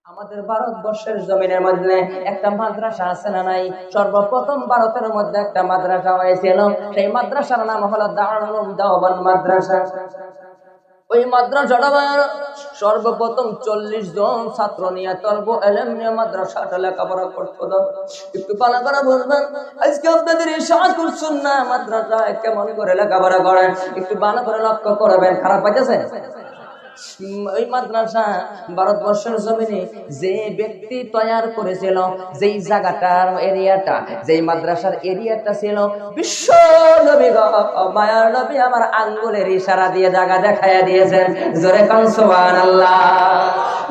আমাদের ভারতবর্ষের জমিনের মধ্যে একটা মাদ্রাসা আছে না নাই? সর্বপ্রথম ভারতের মধ্যে একটা মাদ্রাসা হয়েছিল। সেই মাদ্রাসার নাম হলো দারুল উলুম দেওবন্দ মাদ্রাসা। ওই মাদ্রাসাটা সর্বপ্রথম 40 জন ছাত্র নিয়ে তলবো এলেম নিয়ে মাদ্রাসাটা লেখাপড়া করতো। একটু পালা করে বলবেন, আজকে আপনাদের এই শাহকুর সুন্নাহ মাদ্রাসায় কেমন করে লেখাপড়া করেন, একটু ভালো করে লক্ষ্য করবেন। খারাপ পাইতেছে? ওই মাদ্রাসা ভারতবর্ষের জমিনে যে ব্যক্তি তৈরি করেছিল, যেই জায়গাটার এরিয়াটা, যেই মাদ্রাসার এরিয়াটা ছিল, বিশ্ব নবী মায়ার নবী আমার আঙ্গুলের ইশারা দিয়ে জায়গা দেখাইয়া দিয়েছেন। জোরে কান সুবহানাল্লাহ।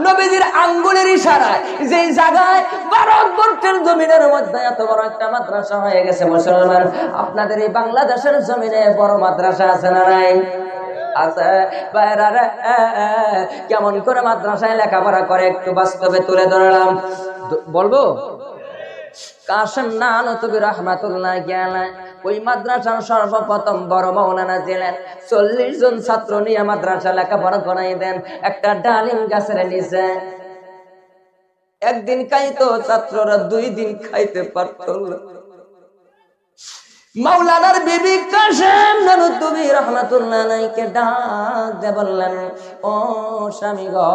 নবীজির আঙ্গুলের ইশারায় যেই জায়গায় ভারতবর্ষের জমিনের মধ্যে এত বড় একটা মাদ্রাসা হয়ে গেছে। মুসলমান, আপনাদের এই বাংলাদেশের জমিনে বড় মাদ্রাসা আছে না নাই? আছে। কেমন করে মাদ্রাসায় লেখাপড়া করে একটু বাস্তবে তুলে ধরলাম। বলবো, কাশেম নানতুবি রাহমাতুল্লাহ আলাইহি ওই মাদ্রাসার সর্বপ্রথম বড় মাওলানা ছিলেন। 40 জন ছাত্র নিয়ে মাদ্রাসা লেখাপড়া করাই দেন একটা ডালিম গাছের নিচে। একদিন খাইতো ছাত্ররা, 2 দিন খাইতে পারত না। মাওলানার বিবি কাশেম নানতুবি রাহমাতুল্লাহ আলাইহিকে ডাক দিয়ে বললেন, ও স্বামী গো,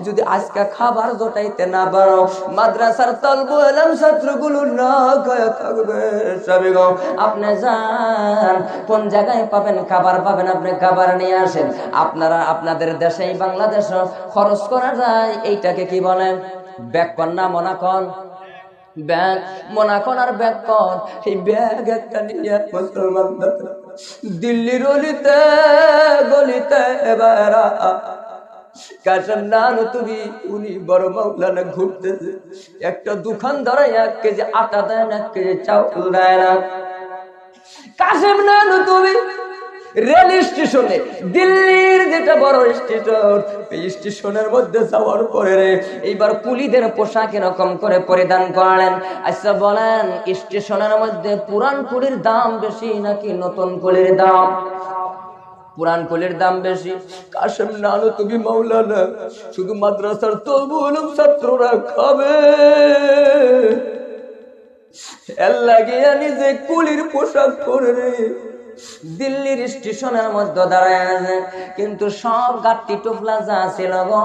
যদি আজকে খাবার জোটাইতে না পারো, মাদ্রাসার তলব এলাম ছাত্রগুলো না খায় থাকবে। স্বামী গো, আপনি যান, কোন জায়গায় পাবেন খাবার পাবেন, আপনি খাবার নিয়ে আসেন। আপনাদের দেশে বাংলাদেশে খরচ করা যায়, এইটাকে কি বলেন? ব্যাকন না মোনাকন? ব্যাগ, মোনাকন আর ব্যাকন। এই ব্যাগ একটা নিয়ে মুসলমান দিল্লির অলিতে গলিতে এবারা কাশেম নানতুবি উনি বড় মাওলানা ঘুরতেছে। একটা দোকান ধরায় 1 কেজি আটা দেয় না, 1 কেজি চাউল দেয় না। কাশেম নানতুবি রেল স্টেশনে, দিল্লির যেটা বড় স্টেশন, এই স্টেশনের মধ্যে যাওয়ার পরে এইবার কুলিদের পোশাক এরকম করে পরিধান করলেন। আচ্ছা বলেন, স্টেশনের মধ্যে পুরান কুলির দাম বেশি নাকি নতুন কুলির দাম? পুরান কুলির দাম বেশি। কাশেম নানতুবি মাওলানা শুধু মাদ্রাসার তলবুল উলুম ছাত্ররা খাবে এর লাগিয়া নিজে কুলির পোশাক পরে দিল্লির স্টেশনের মধ্যে দাঁড়ায় আছে। কিন্তু সব গাট্টি টোপলা যা ছিল গো,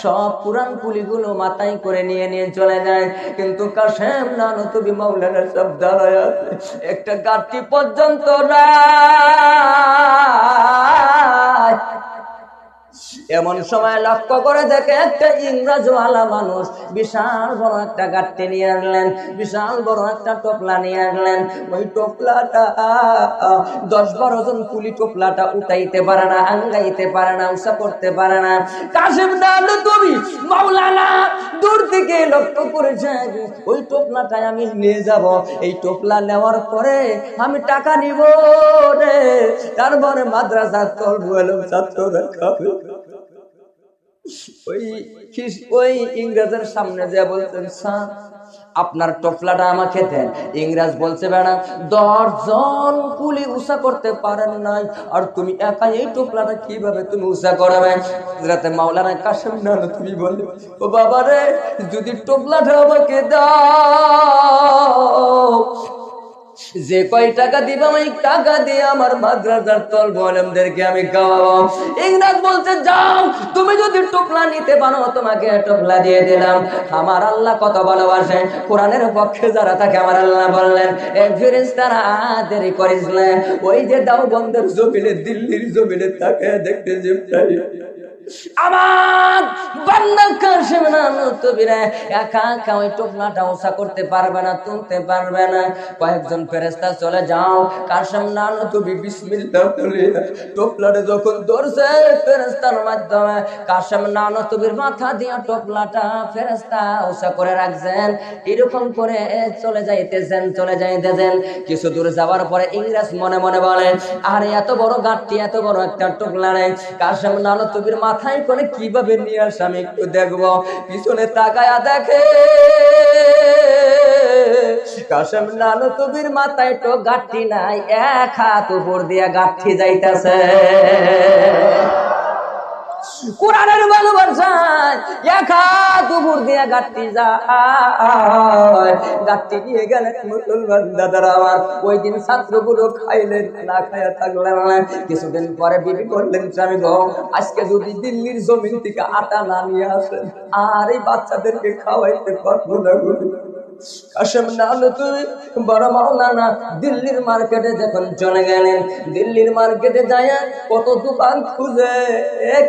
সব পুরান কুলিগুলো মাথায় করে নিয়ে নিয়ে চলে যায়। কিন্তু কাশেম নানতুবি মাওলানা সব দাঁড়ায় আছে, একটা গাট্টি পর্যন্ত নাই। এমন সময় লক্ষ্য করে দেখে একটা ইংরেজওয়ালা মানুষ বিশাল বড় একটা গাট্টি নিয়ে আসলেন, বিশাল বড় একটা টোপলা নিয়ে আসলেন। ওই টোপলাটা 10-12 জন কুলি টোপলাটা উঠাইতে পারে না, আঙ্গাইতে পারে না, উঁচা করতে পারে না। কাশেম নানতুবি মাওলানা দূর থেকে লক্ষ্য করেছে, ওই টোপলাটাই আমি নিয়ে যাব, এই টোপলা নেওয়ার পরে আমি টাকা নিব রে, তারপরে মাদ্রাসার তলবুল উলুম ছাত্ররা খাবে। ওই ইংরেজের সামনে যে বলছেন, স্যার আপনার টোপলাটা আমাকে দেন। ইংরেজ বলছে, বেড়া 10 জন কুলি উঁচা করতে পারেন নাই, আর তুমি একা এই টোপলাটা কিভাবে তুমি উঁচা করবে? রাতে মাওলানা কাশেম নানতুবি বলে, ও বাবা রে, যদি টোপলাটা আমাকে দাও, যে কয় টাকা দিবা ওই টাকা দিয়ে আমার মাদ্রাসার তলব আলেমদেরকে আমি খাওয়াবো। ইংরেজ বলছে, যাও, তুমি যদি টোপলা নিতে পারো তোমাকে টোপলা দিয়ে দিলাম। আমার আল্লাহ কত ভালোবাসে, কোরআনের পক্ষে যারা থাকে আমার আল্লাহ বললেন, এই ফেরেশতারা দেরি করিস না, ওই যে দেওবন্দের জমিনে, দিল্লির জমিনে তাকে দেখতে যেটাই আমার বান্দা কাশেম নানতুবি একা একা ওই টোপলাটা উঁচা করতে পারবে না, তুলতে পারবে না। কয়েকজন ফেরেশতা চলে যাও, কাশেম নানতুবি বিসমিল্লাহ বলে টোপলাটা যখন ধরছে ফেরেশতার মাধ্যমে, কাশেম নানতুবির মাথা দিয়ে টোপলাটা ফেরেশতা উঁচা করে রাখছেন। এরকম করে চলে যাইতেছেন। কিছু দূর যাওয়ার পরে ইংরেজ মনে মনে বলেন, আরে এত বড় গাট্টি, এত বড় একটা টোপলা নেই, কাশেম নানতুবির মাথায় করে কিভাবে নিয়ে আসে আমি একটু দেখবো। পিছনে তাকায়া দেখে কাশেম নানতুবির মাথায় তো গাঁঠি নাই, 1 হাত উপর দিয়ে গাঁঠি যাইতেছে। কোরআনের ভালোবাসায় একা দুপুর দিয়ে গাঁটটি যায়, গাঁটটি নিয়ে গেলেন মুসলমান দাদারা আমার। ওই দিন ছাত্রগুলো খাইলেন, না খাইয়া থাকলেন না। কিছুদিন পরে বিবি বললেন, স্বামী গো, আজকে যদি দিল্লির জমিন থেকে আটা না নিয়ে আসেন আর এই বাচ্চাদেরকে খাওয়াইতে পারবো না। কাশেম নানতুবি বড় মাওলানা দিল্লির মার্কেটে যখন চলে গেলেন, দিল্লির মার্কেটে যায় কত দোকান খুঁজে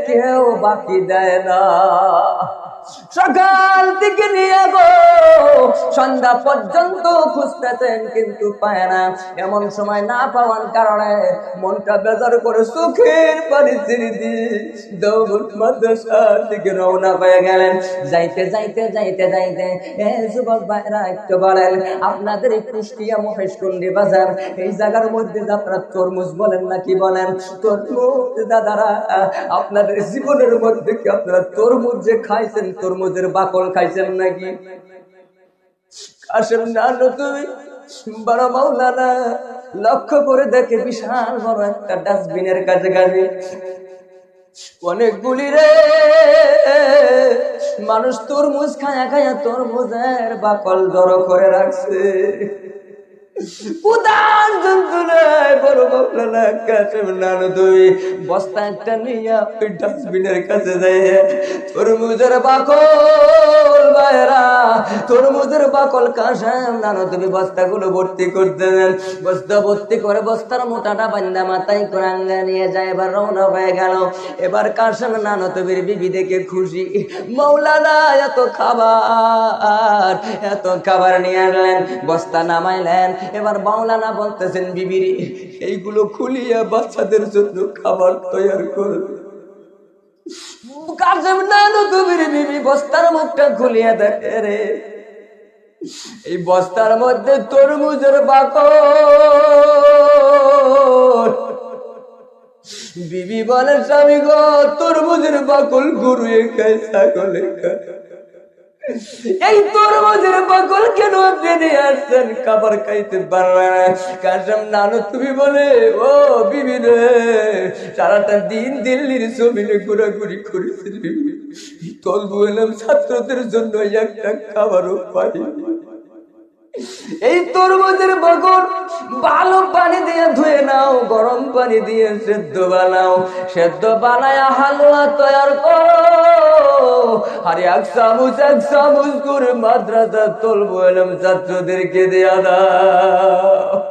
কেউ বাকি দেয় না। সকাল থেকে নিয়ে গো সন্ধ্যা পর্যন্ত খুঁজতেছেন কিন্তু পায় না। এমন সময় না পাওয়ার কারণে মনটা বেজার করে চোখের পানি ছেড়ে দিয়ে দেওবন্দ মাদ্রাসা থেকে রওনা হয়ে গেলেন। যাইতে যাইতে যাইতে যাইতে যুবক ভাইরা একটু বলেন, আপনাদের এই কুষ্টিয়া মহেশকুন্ডি বাজার এই জায়গার মধ্যে আপনারা তরমুজ বলেন নাকি বলেন? তরমুজ দাদারা, আপনাদের জীবনের মধ্যে কি আপনারা তরমুজ যে খাইছেন, তরমুজের বাকল খাইছেন নাকি? কাশেম নানতুবি বড় মাওলানা লক্ষ্য করে দেখে বিশাল বড় একটা ডাস্টবিনের কাছে কাছে অনেকগুলি রে মানুষ তরমুজ খায়া খায়া তরমুজের বাকল জড়ো করে রাখছে। উদার যন্ত্রণায় বড় মাওলানা কাশেম নানতুবি বস্তা একটা নিয়ে ওই ডাস্টবিনের কাছে যায়, তরমুজের বাকল বাইরা, তরমুজের বাকল কাশেম নানতুবি বস্তাগুলো ভর্তি করতে দেন। বস্তা ভর্তি করে বস্তার মোটাটা বান্দা মাথায় করে আঙ্গা নিয়ে যায়। এবার রওনা হয়ে গেল। এবার কাশেম নানতুবির বিবি দেখে খুশি, মাওলানা এত খাবার নিয়ে আসলেন, বস্তা নামাইলেন। এবার মাওলানা বলতেছেন, বিবিরি এইগুলো খুলিয়া বাচ্চাদের জন্য খাবার তৈরি করুন। কাশেম নানতুবির বিবি বস্তার মুখটা খুলিয়া দেখে রে, এই বস্তার মধ্যে তরমুজের বাকল। বিবি বলে, স্বামী গো, তরমুজের বাকল গরুয়ে খায়, ছাগলে খায়, এই তরমুজের বাকল কেন আপনি নিয়ে আসছেন? খাবার খাইতে পারবে না। কাশেম নানতুবি বলে, ও বিবি রে, সারাটা দিন দিল্লির জমিনে ঘোরাঘুরি করেছি, তলবু এলাম ছাত্রদের জন্য একটা খাবারও পাই। এই তরমুজের বাকল ভালো পানি দিয়ে ধুয়ে নাও, গরম পানি দিয়ে সেদ্ধ বানাও, সেদ্ধ বানায় হালুয়া তৈরি করো, আর এক চামচ করে মাদ্রাসা তলবু এলাম ছাত্রদেরকে দেয়া দাও।